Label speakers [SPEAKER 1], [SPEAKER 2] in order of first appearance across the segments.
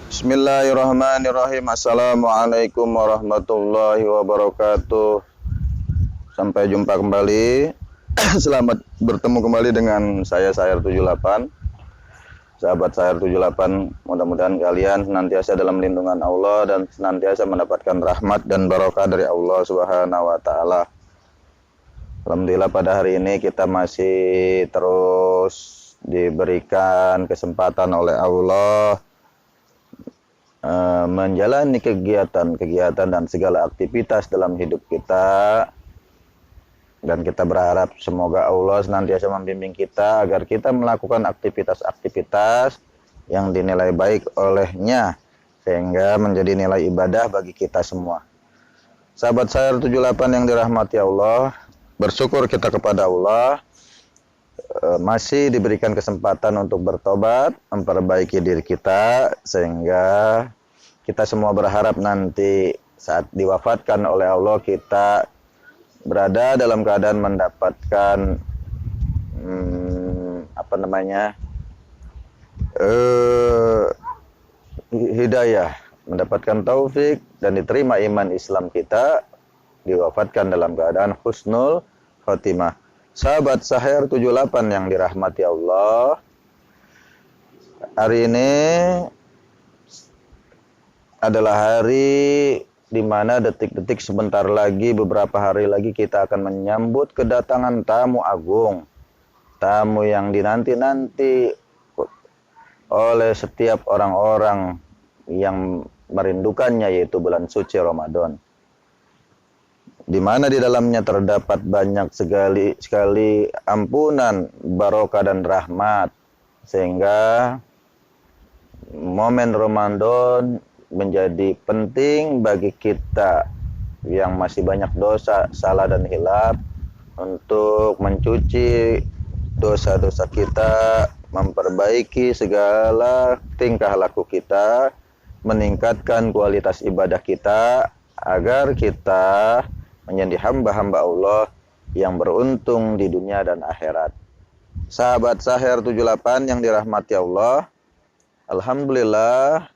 [SPEAKER 1] Bismillahirrahmanirrahim. Assalamualaikum warahmatullahi wabarakatuh. Sampai jumpa kembali. Selamat bertemu kembali dengan saya Sayer 78. Sahabat Sayer 78, mudah-mudahan kalian senantiasa dalam lindungan Allah dan senantiasa mendapatkan rahmat dan barokah dari Allah Subhanahu wa taala. Alhamdulillah pada hari ini kita masih terus diberikan kesempatan oleh Allah menjalani kegiatan dan segala aktivitas dalam hidup kita, dan kita berharap semoga Allah senantiasa membimbing kita agar kita melakukan aktivitas-aktivitas yang dinilai baik olehnya sehingga menjadi nilai ibadah bagi kita semua. Sahabat Sayer 78 yang dirahmati Allah, bersyukur kita kepada Allah masih diberikan kesempatan untuk bertobat, memperbaiki diri kita, sehingga kita semua berharap nanti saat diwafatkan oleh Allah kita berada dalam keadaan mendapatkan hidayah, mendapatkan taufik dan diterima iman Islam kita, diwafatkan dalam keadaan husnul khotimah. Sahabat Sayer 78 yang dirahmati Allah, hari ini adalah hari di mana detik-detik sebentar lagi, beberapa hari lagi kita akan menyambut kedatangan tamu agung, tamu yang dinanti-nanti oleh setiap orang-orang yang merindukannya, yaitu bulan suci Ramadan, di mana di dalamnya terdapat banyak sekali ampunan, barokah dan rahmat, sehingga momen Ramadan menjadi penting bagi kita yang masih banyak dosa, salah dan hilaf untuk mencuci dosa-dosa kita, memperbaiki segala tingkah laku kita, meningkatkan kualitas ibadah kita agar kita menjadi hamba-hamba Allah yang beruntung di dunia dan akhirat. Sahabat Sayer 78 yang dirahmati Allah, alhamdulillah,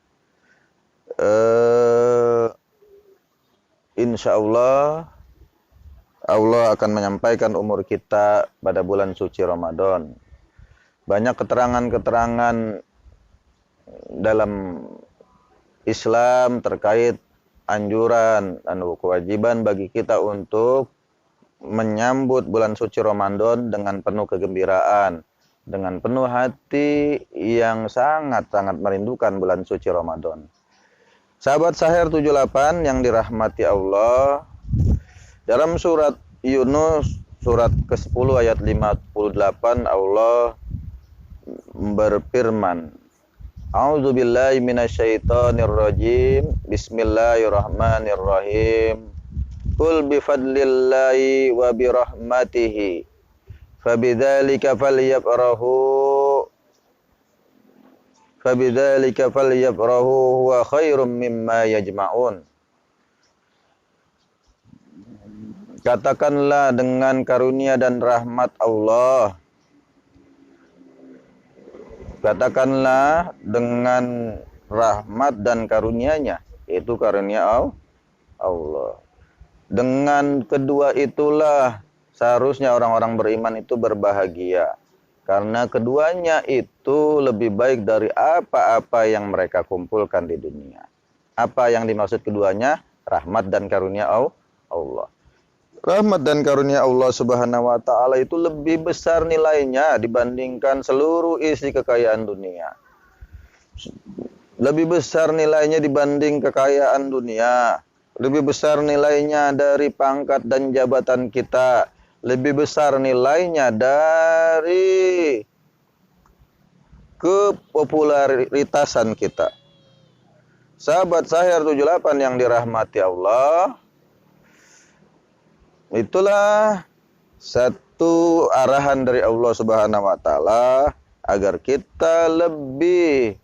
[SPEAKER 1] insya Allah akan menyampaikan umur kita pada bulan suci Ramadan. Banyak keterangan-keterangan dalam Islam terkait anjuran dan kewajiban bagi kita untuk menyambut bulan suci Ramadan dengan penuh kegembiraan, dengan penuh hati yang sangat-sangat merindukan bulan suci Ramadan. Sahabat Sayer 78 yang dirahmati Allah, dalam surat Yunus surat ke-10 ayat 58 Allah berfirman, A'udzubillahi minasyaitonirrajim. Bismillahirrahmanirrahim. Qul bifadlillahi wa birahmatihi fabidzalika falyafrahu huwa khairum mimma yajma'un. Katakanlah dengan karunia dan rahmat Allah. Katakanlah dengan rahmat dan karunia-Nya, yaitu karunia Allah. Dengan kedua itulah seharusnya orang-orang beriman itu berbahagia, karena keduanya itu lebih baik dari apa-apa yang mereka kumpulkan di dunia. Apa yang dimaksud keduanya? Rahmat dan karunia Allah. Rahmat dan karunia Allah Subhanahu wa taala itu lebih besar nilainya dibandingkan seluruh isi kekayaan dunia. Lebih besar nilainya dibanding kekayaan dunia. Lebih besar nilainya dari pangkat dan jabatan kita. Lebih besar nilainya dari kepopularitasan kita. Sahabat Sayer 78 yang dirahmati Allah, itulah satu arahan dari Allah Subhanahu wa taala agar kita lebih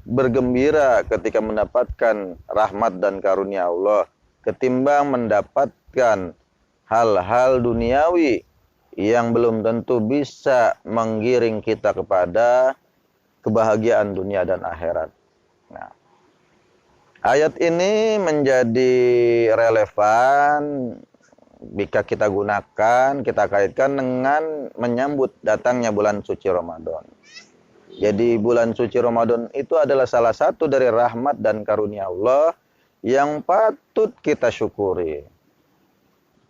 [SPEAKER 1] bergembira ketika mendapatkan rahmat dan karunia Allah ketimbang mendapatkan hal-hal duniawi yang belum tentu bisa menggiring kita kepada kebahagiaan dunia dan akhirat. Nah, Ayat ini menjadi relevan jika kita gunakan, kita kaitkan dengan menyambut datangnya bulan suci Ramadan. Jadi bulan suci Ramadan itu adalah salah satu dari rahmat dan karunia Allah yang patut kita syukuri.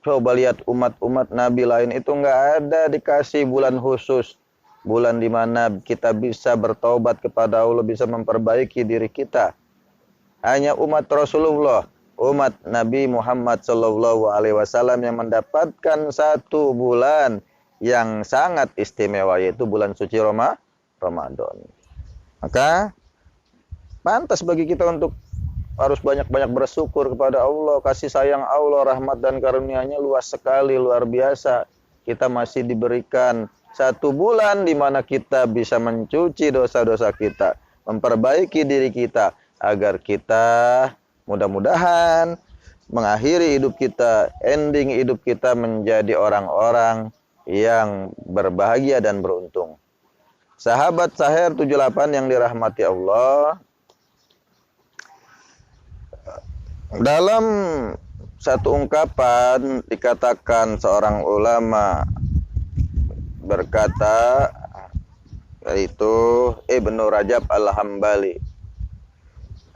[SPEAKER 1] Coba lihat umat-umat Nabi lain itu nggak ada dikasih bulan khusus. Bulan di mana kita bisa bertaubat kepada Allah, bisa memperbaiki diri kita. Hanya umat Rasulullah, umat Nabi Muhammad SAW yang mendapatkan satu bulan yang sangat istimewa, yaitu bulan suci Ramadan. Maka pantas bagi kita untuk harus banyak-banyak bersyukur kepada Allah. Kasih sayang Allah, rahmat dan karunia-Nya luas sekali, luar biasa. Kita masih diberikan satu bulan di mana kita bisa mencuci dosa-dosa kita, memperbaiki diri kita, agar kita mudah-mudahan mengakhiri hidup kita, ending hidup kita menjadi orang-orang yang berbahagia dan beruntung. Sahabat Sahir 78 yang dirahmati Allah, dalam satu ungkapan dikatakan seorang ulama berkata, yaitu Ibnu Rajab Al-Hambali.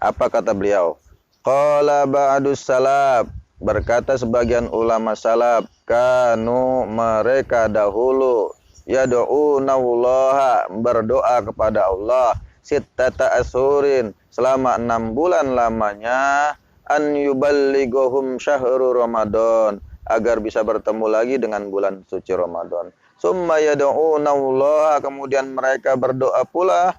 [SPEAKER 1] Apa kata beliau? Qala ba'dus salaf, berkata sebagian ulama salaf, kanu mereka dahulu yad'unallaha, berdoa kepada Allah, sittata ashurin, selama 6 bulan lamanya, an yuballighuhum syahru Ramadan, agar bisa bertemu lagi dengan bulan suci Ramadan. Summa yad'unallaha, kemudian mereka berdoa pula,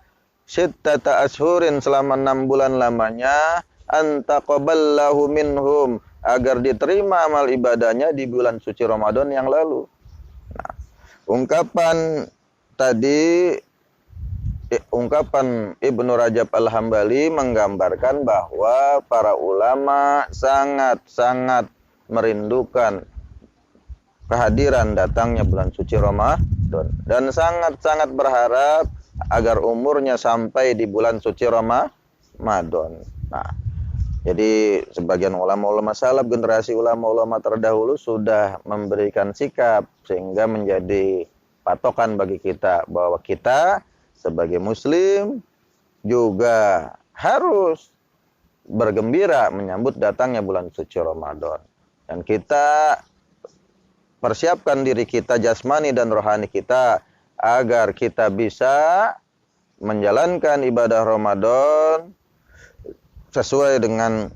[SPEAKER 1] sittata ashurin, selama 6 bulan lamanya, antaqaballahu minhum, agar diterima amal ibadahnya di bulan suci Ramadan yang lalu. Nah, ungkapan Ibnu Rajab Al-Hambali menggambarkan bahwa para ulama sangat-sangat merindukan kehadiran datangnya bulan suci Ramadan dan sangat-sangat berharap agar umurnya sampai di bulan suci Ramadan. Nah, jadi sebagian ulama-ulama salaf, generasi ulama-ulama terdahulu sudah memberikan sikap sehingga menjadi patokan bagi kita bahwa kita sebagai muslim juga harus bergembira menyambut datangnya bulan suci Ramadan. Dan kita persiapkan diri kita, jasmani dan rohani kita, agar kita bisa menjalankan ibadah Ramadan sesuai dengan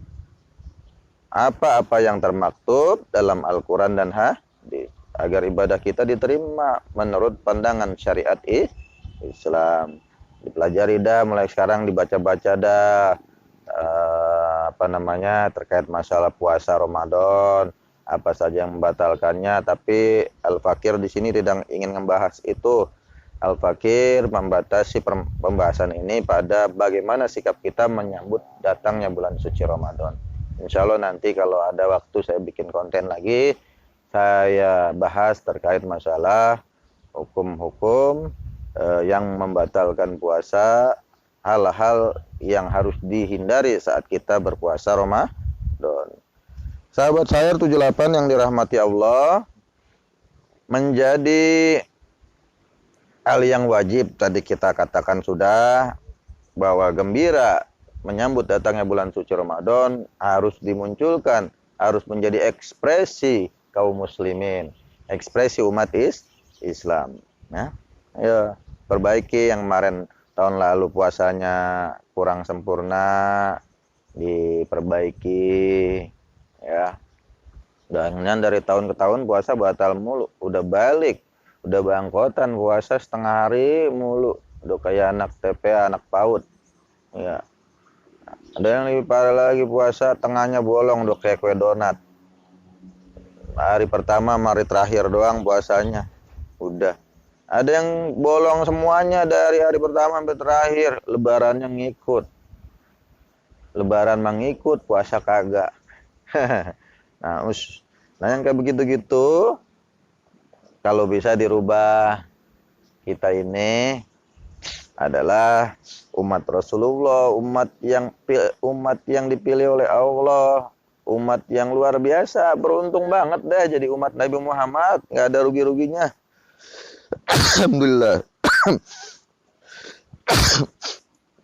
[SPEAKER 1] apa-apa yang termaktub dalam Al-Quran dan hadis, agar ibadah kita diterima menurut pandangan syariat Islam. Dipelajari dah, mulai sekarang dibaca-baca dah terkait masalah puasa Ramadan, apa saja yang membatalkannya. Tapi Al-Fakir di sini tidak ingin membahas itu. Al-Fakir membatasi pembahasan ini pada bagaimana sikap kita menyambut datangnya bulan suci Ramadan. Insya Allah nanti kalau ada waktu saya bikin konten lagi, saya bahas terkait masalah hukum-hukum yang membatalkan puasa, hal-hal yang harus dihindari saat kita berpuasa Ramadan. Sahabat saya 78 yang dirahmati Allah, menjadi hal yang wajib tadi kita katakan sudah, bahwa gembira menyambut datangnya bulan suci Ramadan harus dimunculkan, harus menjadi ekspresi kaum muslimin, ekspresi umat Islam. Nah, ayo perbaiki yang kemarin tahun lalu puasanya kurang sempurna, diperbaiki ya. Dan dari tahun ke tahun puasa batal mulu, udah balik, udah bangkotan puasa setengah hari mulu, udah kayak anak TP, anak PAUD ya. Ada yang lebih parah lagi, puasa tengahnya bolong, udah kayak kue donat. Hari pertama, hari terakhir doang puasanya udah. Ada yang bolong semuanya dari hari pertama sampai terakhir. Lebarannya ngikut, lebaran mengikut, puasa kagak. Nah yang kayak begitu-gitu kalau bisa dirubah. Kita ini adalah umat Rasulullah, umat yang dipilih oleh Allah, umat yang luar biasa. Beruntung banget dah jadi umat Nabi Muhammad, nggak ada rugi-ruginya. Alhamdulillah.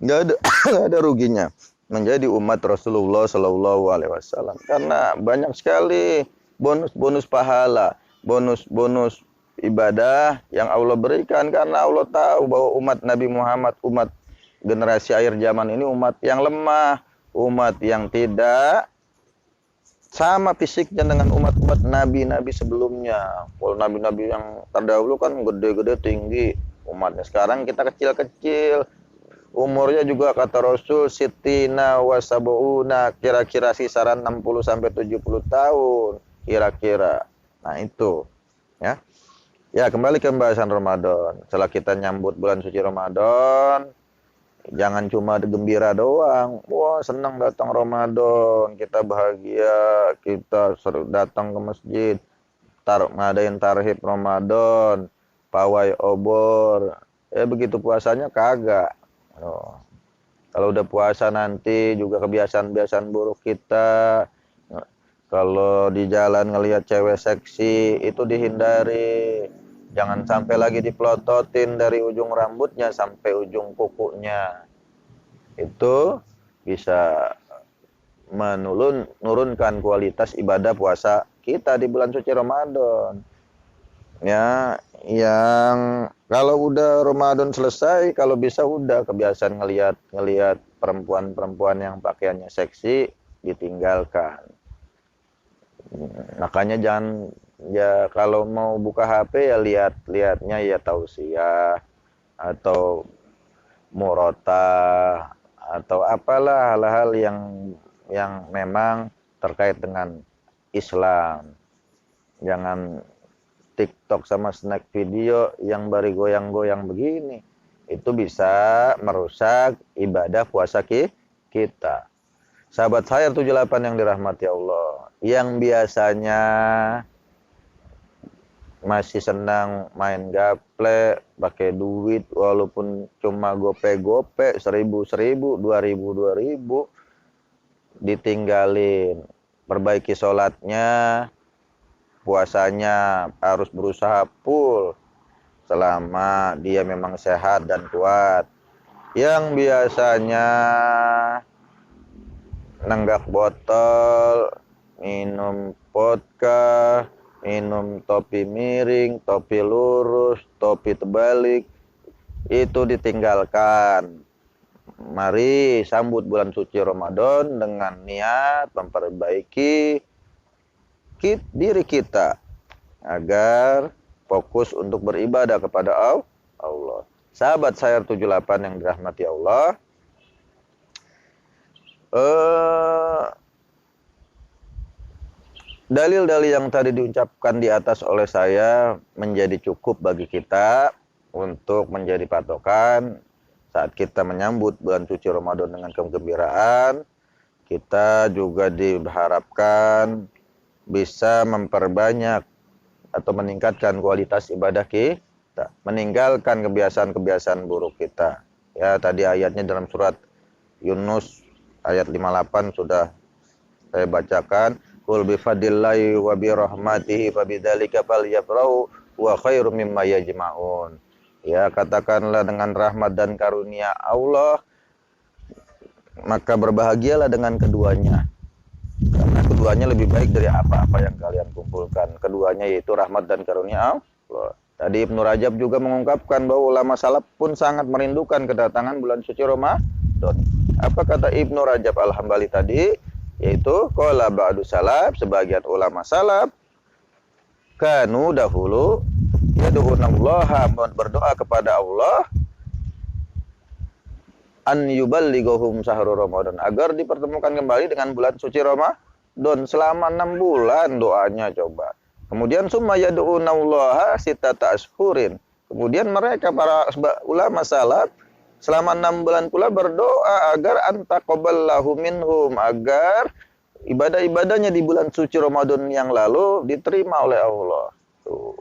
[SPEAKER 1] nggak ada ruginya menjadi umat Rasulullah Shallallahu Alaihi Wasallam, karena banyak sekali bonus pahala, bonus ibadah yang Allah berikan, karena Allah tahu bahwa umat Nabi Muhammad, umat generasi akhir zaman ini umat yang lemah, umat yang tidak sama fisiknya dengan umat-umat nabi-nabi sebelumnya. Kalau nabi-nabi yang terdahulu kan gede-gede tinggi, umatnya sekarang kita kecil-kecil. Umurnya juga kata Rasul sitina wasabuuna, kira-kira kisaran 60 sampai 70 tahun kira-kira. Nah, itu ya. Ya, kembali ke pembahasan Ramadan. Setelah kita nyambut bulan suci Ramadan, jangan cuma gembira doang. Wah, senang datang Ramadan, kita bahagia, kita datang ke masjid, ngadain tarhib Ramadan, pawai obor. Begitu puasanya kagak. Oh. Kalau udah puasa nanti juga kebiasaan-kebiasaan buruk kita. Kalau di jalan ngelihat cewek seksi itu dihindari. Jangan sampai lagi dipelototin dari ujung rambutnya sampai ujung kukunya. Itu bisa menurunkan kualitas ibadah puasa kita di bulan suci Ramadan. Ya, yang kalau udah Ramadan selesai, kalau bisa udah kebiasaan ngelihat perempuan-perempuan yang pakaiannya seksi ditinggalkan. Makanya jangan, ya kalau mau buka HP ya lihatnya ya tausiah atau murota atau apalah hal-hal yang memang terkait dengan Islam. Jangan TikTok sama snack video yang bari goyang-goyang begini. Itu bisa merusak ibadah puasa kita. Sahabat saya 78 yang dirahmati Allah, yang biasanya masih senang main gaple, pakai duit walaupun cuma gope-gope, 1.000, 2.000, ditinggalin. Perbaiki sholatnya, puasanya harus berusaha full selama dia memang sehat dan kuat. Yang biasanya nenggak botol, minum vodka, minum topi miring, topi lurus, topi terbalik, itu ditinggalkan. Mari sambut bulan suci Ramadan dengan niat memperbaiki diri kita agar fokus untuk beribadah kepada Allah. Sahabat saya 78 yang dirahmati Allah, dalil-dalil yang tadi diucapkan di atas oleh saya menjadi cukup bagi kita untuk menjadi patokan saat kita menyambut bulan suci Ramadan dengan kegembiraan. Kita juga diharapkan bisa memperbanyak atau meningkatkan kualitas ibadah kita, meninggalkan kebiasaan-kebiasaan buruk kita. Ya, tadi ayatnya dalam surat Yunus ayat 58 sudah saya bacakan. Qul bi fadlillahi wa bi rahmatihi fa bidzalika falyafrahu wa khairum mimma yajma'un. Ya, katakanlah dengan rahmat dan karunia Allah, maka berbahagialah dengan keduanya. Karena keduanya lebih baik dari apa-apa yang kalian kumpulkan. Keduanya yaitu rahmat dan karunia Allah. Tadi Ibnu Rajab juga mengungkapkan bahwa ulama salaf pun sangat merindukan kedatangan bulan suci Ramadan. Apa kata Ibnu Rajab Al-Hambali tadi? Yaitu qala ba'du salaf, sebagian ulama salaf kanu dahulu yad'unallaha, berdoa kepada Allah an yuballighum syahrul Ramadan, agar dipertemukan kembali dengan bulan suci Ramadan. Selama 6 bulan doanya coba. Kemudian summa yad'unallaha sittata ashhurin. Kemudian mereka para ulama salaf selama 6 bulan pula berdoa agar antaqabbalallahu minhum, agar ibadah-ibadahnya di bulan suci Ramadan yang lalu diterima oleh Allah. Tuh.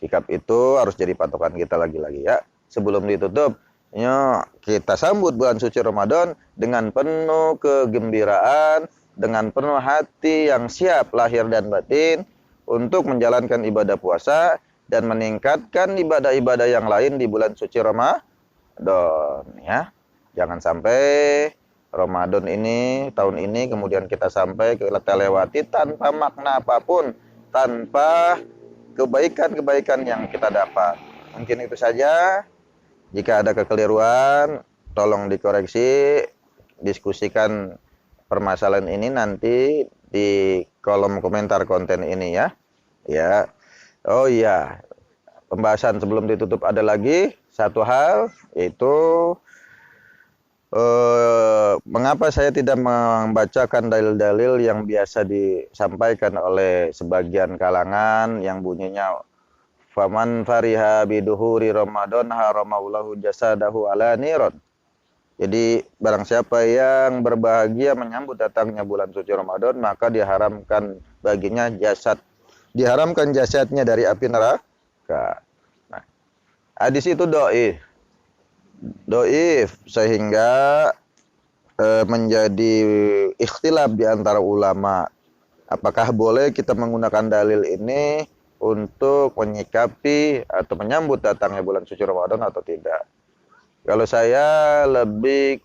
[SPEAKER 1] Sikap itu harus jadi patokan kita lagi-lagi ya. Sebelum ditutup, kita sambut bulan suci Ramadan dengan penuh kegembiraan, dengan penuh hati yang siap lahir dan batin untuk menjalankan ibadah puasa dan meningkatkan ibadah-ibadah yang lain di bulan suci Ramadan, ya. Jangan sampai Ramadan ini, tahun ini kemudian kita lewati tanpa makna apapun, tanpa kebaikan-kebaikan yang kita dapat. Mungkin itu saja. Jika ada kekeliruan, tolong dikoreksi, diskusikan permasalahan ini nanti di kolom komentar konten ini ya. Ya. Oh iya, pembahasan sebelum ditutup ada lagi satu hal, yaitu mengapa saya tidak membacakan dalil-dalil yang biasa disampaikan oleh sebagian kalangan yang bunyinya faman fariha biduhuri Ramadan haramaulahu jasadahu ala niron. Jadi barang siapa yang berbahagia menyambut datangnya bulan suci Ramadan, maka diharamkan jasadnya dari api neraka. Nah, hadis itu doif sehingga menjadi ikhtilaf di antara ulama. Apakah boleh kita menggunakan dalil ini untuk menyikapi atau menyambut datangnya bulan suci Ramadan atau tidak? Kalau saya lebih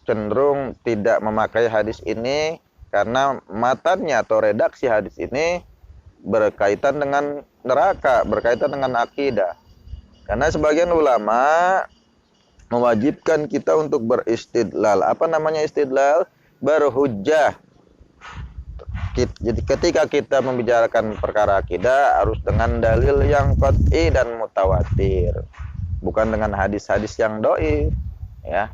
[SPEAKER 1] cenderung tidak memakai hadis ini karena matanya atau redaksi hadis ini berkaitan dengan neraka, berkaitan dengan akidah. Karena sebagian ulama mewajibkan kita untuk beristidlal. Apa namanya istidlal? Berhujjah. Jadi ketika kita membicarakan perkara akidah harus dengan dalil yang qat'i dan mutawatir, bukan dengan hadis-hadis yang dhaif, ya.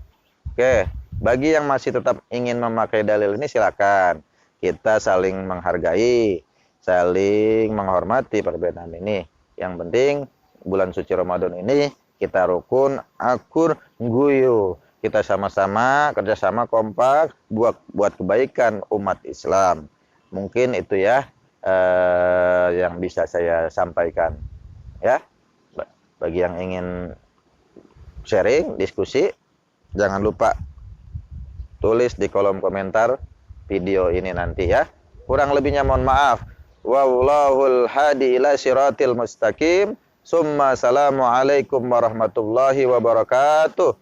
[SPEAKER 1] Oke, bagi yang masih tetap ingin memakai dalil ini silakan. Kita saling menghargai, saling menghormati perbedaan ini. Yang penting bulan suci Ramadan ini kita rukun, akur, guyu. Kita sama-sama kerjasama kompak buat kebaikan umat Islam. Mungkin itu ya yang bisa saya sampaikan. Ya, bagi yang ingin sharing, diskusi, jangan lupa tulis di kolom komentar video ini nanti ya. Kurang lebihnya mohon maaf. Wallahul hadi ila siratil mustaqim. Summa assalamualaikum warahmatullahi wabarakatuh.